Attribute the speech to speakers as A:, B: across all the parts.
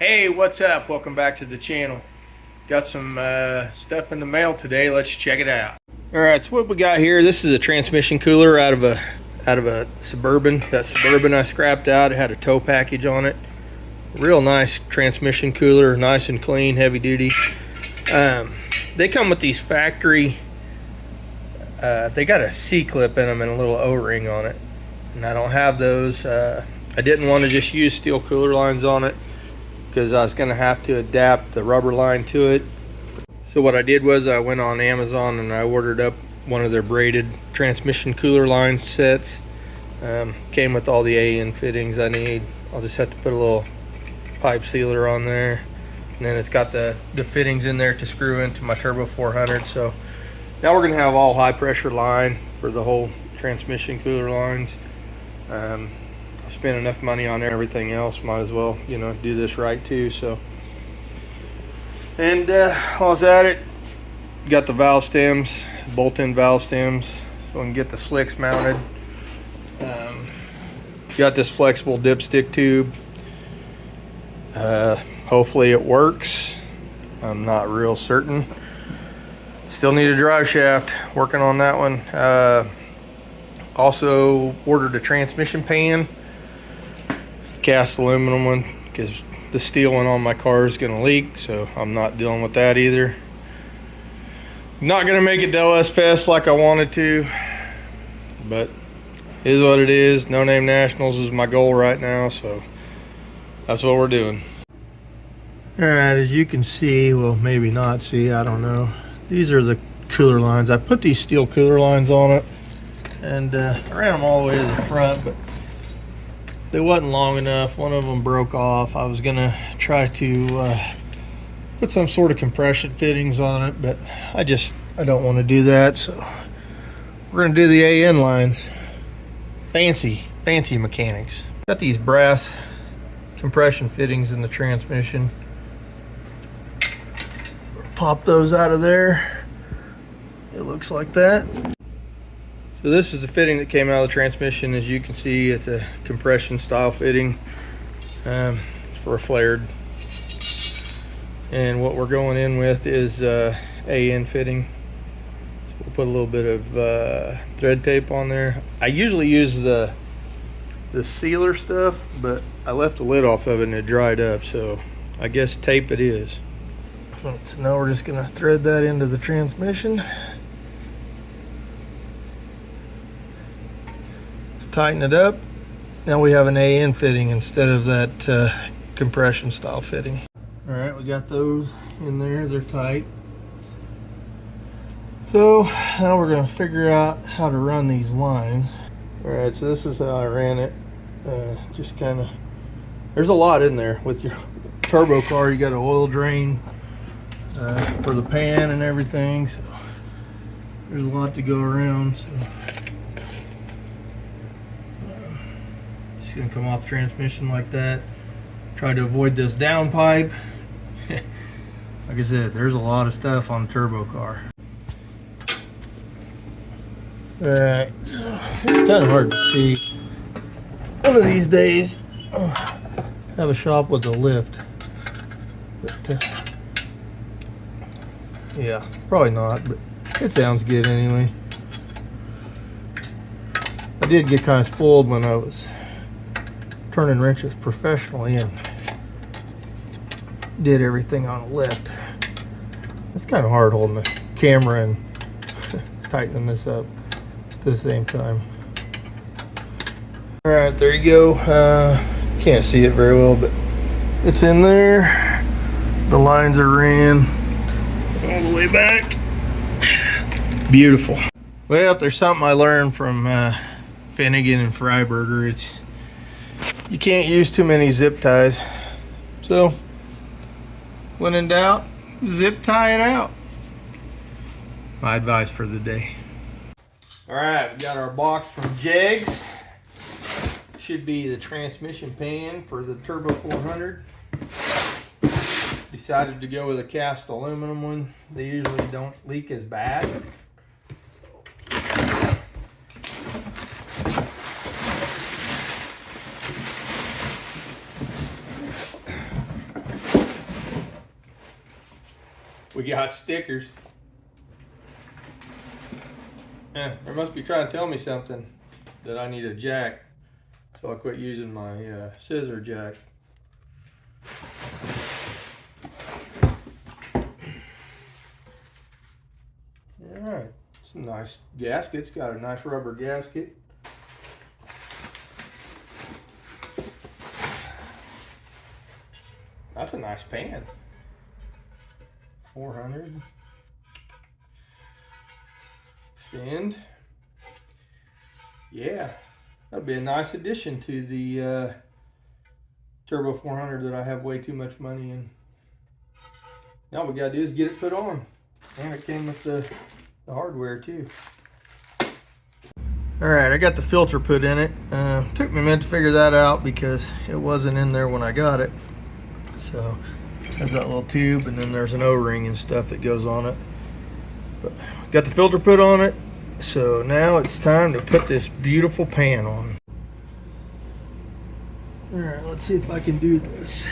A: Hey, what's up? Welcome back to the channel. Got some stuff in the mail today. Let's check it out. All right, so what we got here, this is a transmission cooler out of a Suburban. That Suburban I scrapped out. It had a tow package on it. Real nice transmission cooler, nice and clean, heavy duty. They come with these factory, they got a C-clip in them and a little O-ring on it. And I don't have those. I didn't want to just use steel cooler lines on it, because I was going to have to adapt the rubber line to it. So what I did was I went on Amazon and I ordered up one of their braided transmission cooler line sets. Came with all the AN fittings I need. I'll just have to put a little pipe sealer on there. And then it's got the fittings in there to screw into my th400. So now we're going to have all high pressure line for the whole transmission cooler lines. Spent enough money on everything else, might as well, you know, do this right too. So, and while I was at it, got the valve stems, bolt-in valve stems, so I can get the slicks mounted. Got this flexible dipstick tube. Hopefully it works. I'm not real certain. Still need a drive shaft, working on that one. Also ordered a transmission pan, cast aluminum one, because the steel one on my car is going to leak, so I'm not dealing with that either. Not going to make it LS Fest like I wanted to, but it is what it is. No Name Nationals is my goal right now, so that's what we're doing. Alright, as you can see, well, maybe not see, I don't know. These are the cooler lines. I put these steel cooler lines on it, and I ran them all the way to the front, but they wasn't long enough. One of them broke off. I was gonna try to put some sort of compression fittings on it, but I don't want to do that. So we're gonna do the AN lines. Fancy mechanics. Got these brass compression fittings in the transmission. Pop those out of there. It looks like that. So this is the fitting that came out of the transmission. As you can see, it's a compression style fitting for a flared. And what we're going in with is AN fitting. So we'll put a little bit of thread tape on there. I usually use the sealer stuff, but I left the lid off of it and it dried up, so I guess tape it is. So now we're just gonna thread that into the transmission. Tighten it up. Now we have an AN fitting instead of that compression style fitting. All right, we got those in there. They're tight. So now we're going to figure out how to run these lines. All right, so this is how I ran it. Just kind of, there's a lot in there. With your turbo car, you got an oil drain for the pan and everything. So there's a lot to go around. So it's gonna come off transmission like that. Try to avoid this downpipe. Like I said, there's a lot of stuff on the turbo car. Alright, so it's kind of hard to see. One of these days, have a shop with a lift. But, yeah, probably not, but it sounds good anyway. I did get kind of spoiled when I was turning wrenches professionally and did everything on a lift. It's kind of hard holding the camera and tightening this up at the same time. All right, there you go. Can't see it very well, but it's in there. The lines are ran all the way back. Beautiful. Well, if there's something I learned from Finnegan and Freiberger, it's you can't use too many zip ties. So when in doubt, zip tie it out. My advice for the day. All right, we got our box from Jegs. Should be the transmission pan for the th400. Decided to go with a cast aluminum one. They usually don't leak as bad. We got stickers. Yeah, they must be trying to tell me something, that I need a jack. So I quit using my scissor jack. Alright, it's a nice gasket. It's got a nice rubber gasket. That's a nice pan. 400. Finned. Yeah, that'd be a nice addition to the Turbo 400 that I have way too much money in. Now all we gotta do is get it put on. And it came with the hardware too. Alright, I got the filter put in it. Took me a minute to figure that out because it wasn't in there when I got it. So there's that little tube, and then there's an O-ring and stuff that goes on it. But got the filter put on it, so now it's time to put this beautiful pan on. Alright, let's see if I can do this.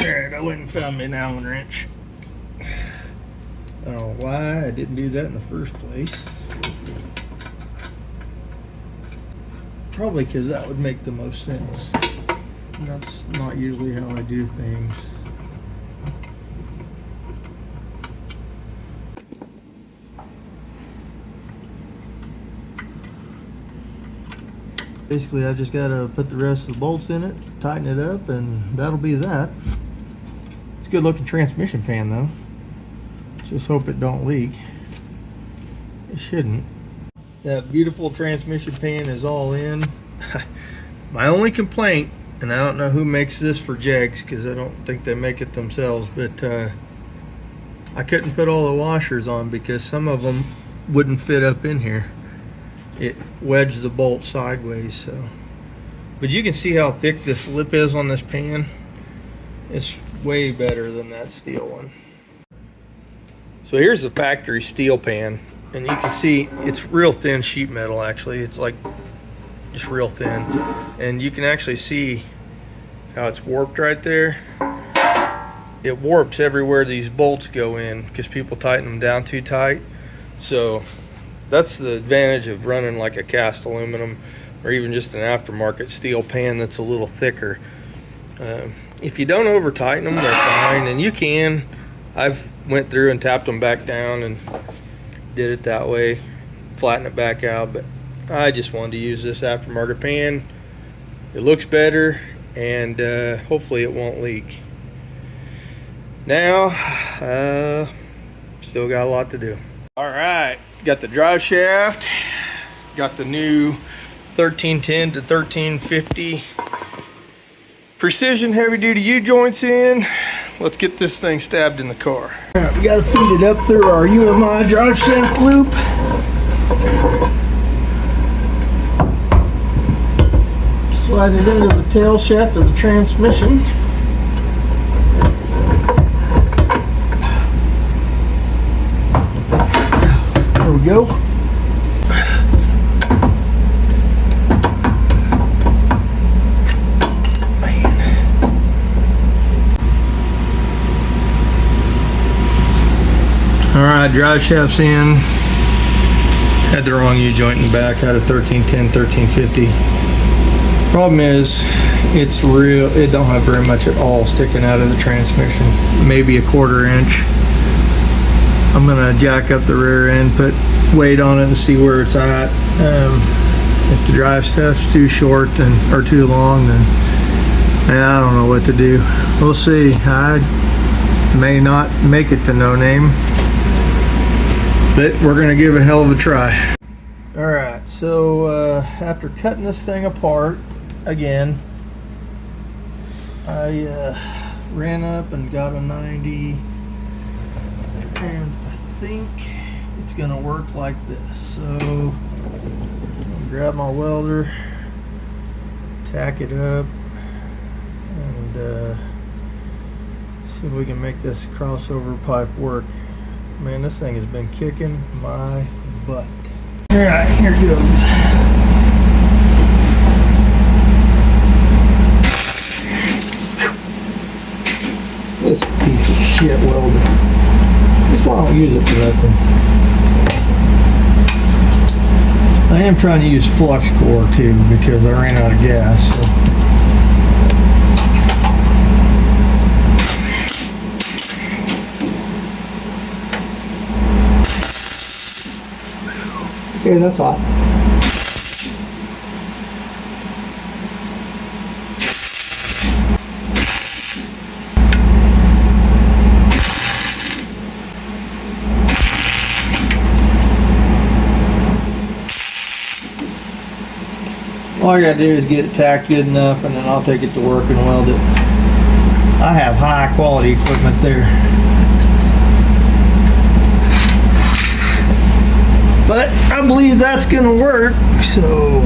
A: I went and found me an Allen wrench. I don't know why I didn't do that in the first place. Probably because that would make the most sense. And that's not usually how I do things. Basically, I just gotta put the rest of the bolts in it, tighten it up, and that'll be that. It's a good looking transmission pan though. Just hope it don't leak. It shouldn't. That beautiful transmission pan is all in. My only complaint, and I don't know who makes this for Jegs because I don't think they make it themselves, but I couldn't put all the washers on because some of them wouldn't fit up in here. It wedged the bolt sideways, so. But you can see how thick this lip is on this pan. It's way better than that steel one. So here's the factory steel pan, and you can see it's real thin sheet metal actually. It's like just real thin, and you can actually see how it's warped right there. It warps everywhere these bolts go in because people tighten them down too tight. So that's the advantage of running like a cast aluminum or even just an aftermarket steel pan that's a little thicker. If you don't over tighten them, they're fine, and you can. I've went through and tapped them back down and did it that way, flatten it back out, but I just wanted to use this aftermarket pan. It looks better, and hopefully it won't leak. Now, still got a lot to do. All right, got the drive shaft, got the new 1310 to 1350 precision heavy duty U-joints in. Let's get this thing stabbed in the car. All right, we gotta feed it up through our UMI drive shaft loop. Slide it into the tail shaft of the transmission. There we go. Alright, drive shaft's in. Had the wrong U-joint in the back, had a 1310, 1350. Problem is, it's real, it don't have very much at all sticking out of the transmission. Maybe a 1/4 inch. I'm gonna jack up the rear end, put weight on it and see where it's at. If the drive shaft's too short or too long, then I don't know what to do. We'll see. I may not make it to no name, but we're gonna give a hell of a try. All right, so after cutting this thing apart again, I ran up and got a 90, and I think it's gonna work like this. So grab my welder, tack it up, and see if we can make this crossover pipe work. Man, this thing has been kicking my butt. All right, here goes. This piece of shit welder. That's why I don't use it for that thing. I am trying to use flux core too because I ran out of gas. So. Okay, that's hot. All I gotta do is get it tacked good enough, and then I'll take it to work and weld it. I have high quality equipment there. But I believe that's gonna work, so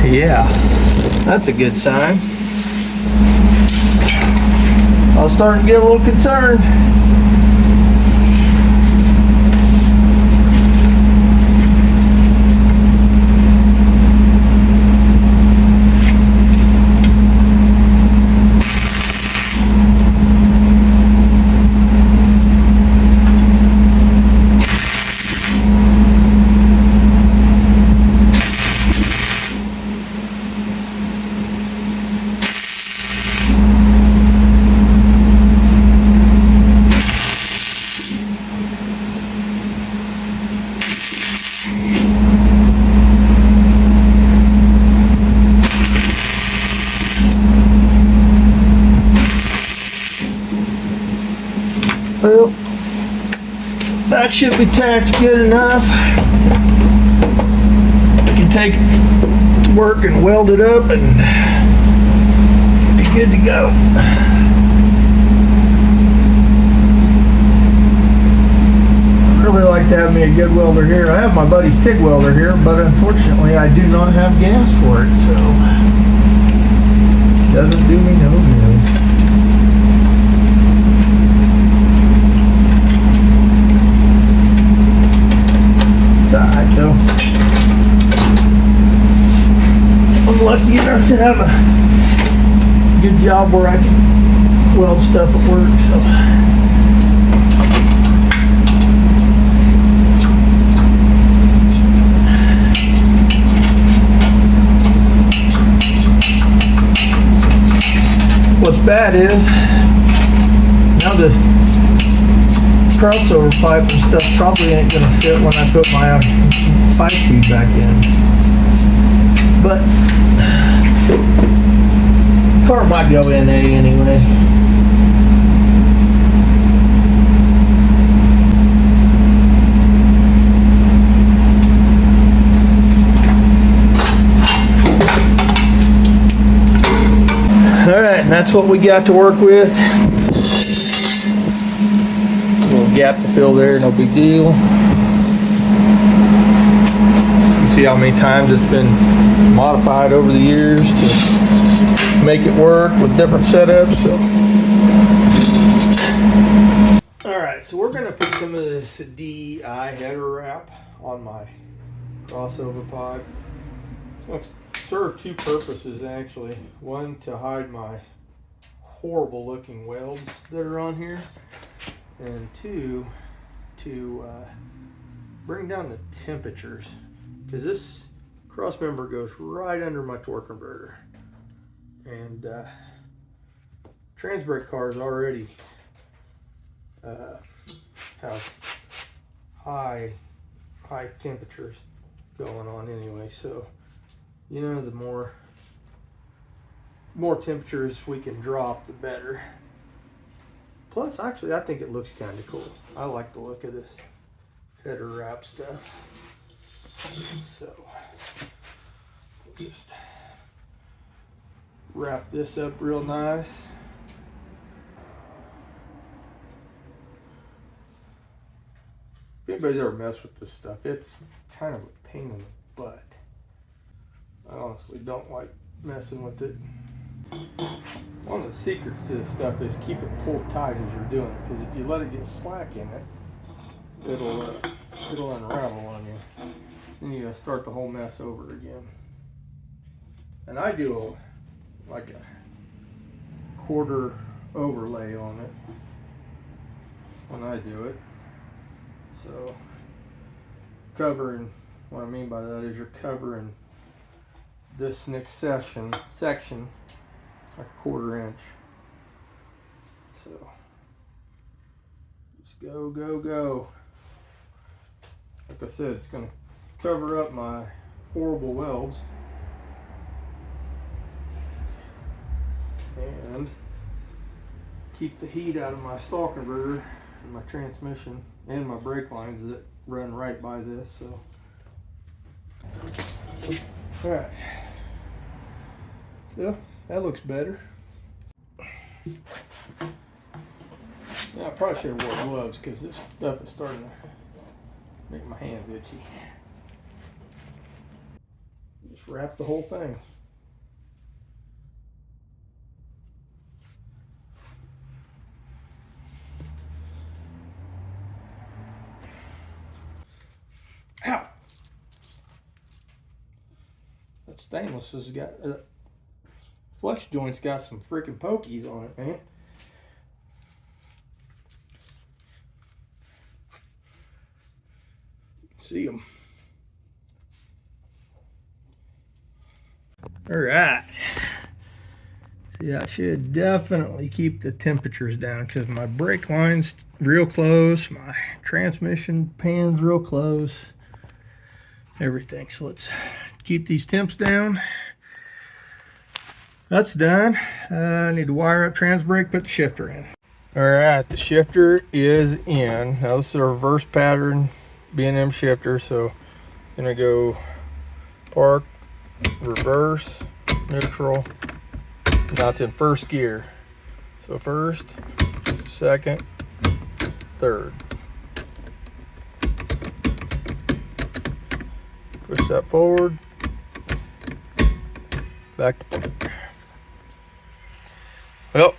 A: yeah, that's a good sign. I was starting to get a little concerned. Well, that should be tacked good enough. I can take it to work and weld it up and be good to go. I'd really like to have me a good welder here. I have my buddy's TIG welder here, but unfortunately I do not have gas for it, so it doesn't do me no good. It's alright though. I'm lucky enough to have a good job where I can weld stuff at work, so. What's bad is now this crossover pipe and stuff probably ain't gonna fit when I put my pipe feed back in. But the car might go in A anyway. Alright, and that's what we got to work with. Gap to fill there, no big deal. You see how many times it's been modified over the years to make it work with different setups. So. Alright, so we're going to put some of this DI header wrap on my crossover pipe. It's going to serve two purposes actually. One, to hide my horrible looking welds that are on here. And two, to bring down the temperatures, because this cross member goes right under my torque converter, and transbrake cars already have high temperatures going on anyway. So you know, the more temperatures we can drop, the better. Plus, actually, I think it looks kind of cool. I like the look of this header wrap stuff. So, just wrap this up real nice. anybody's ever messed with this stuff, it's kind of a pain in the butt. I honestly don't like messing with it. One of the secrets to this stuff is keep it pulled tight as you're doing it, because if you let it get slack in it, it'll unravel on you. Then you gotta start the whole mess over again. And I do like a quarter overlay on it when I do it. So covering, what I mean by that is you're covering this next section a 1/4 inch. So just go. Like I said, it's going to cover up my horrible welds and keep the heat out of my stall converter and my transmission and my brake lines that run right by this. So all right, yeah, that looks better. Yeah, I probably should have wore gloves because this stuff is starting to make my hands itchy. Just wrap the whole thing. Ow! That stainless has got flex joint's got some freaking pokies on it, man. See them. All right. See, I should definitely keep the temperatures down because my brake line's real close, my transmission pan's real close, everything. So let's keep these temps down. That's done. I need to wire up transbrake, put the shifter in. All right, the shifter is in. Now this is a reverse pattern B&M shifter, so I'm gonna go park, reverse, neutral. Now it's in first gear. So first, second, third. Push that forward, back to park. Well,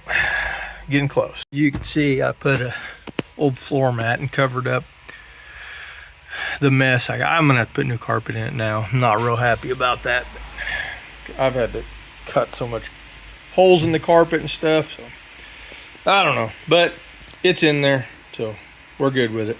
A: getting close. You can see I put a old floor mat and covered up the mess I got. I'm gonna have to put new carpet in it now. I'm not real happy about that, but I've had to cut so much holes in the carpet and stuff, so I don't know, but it's in there, so we're good with it.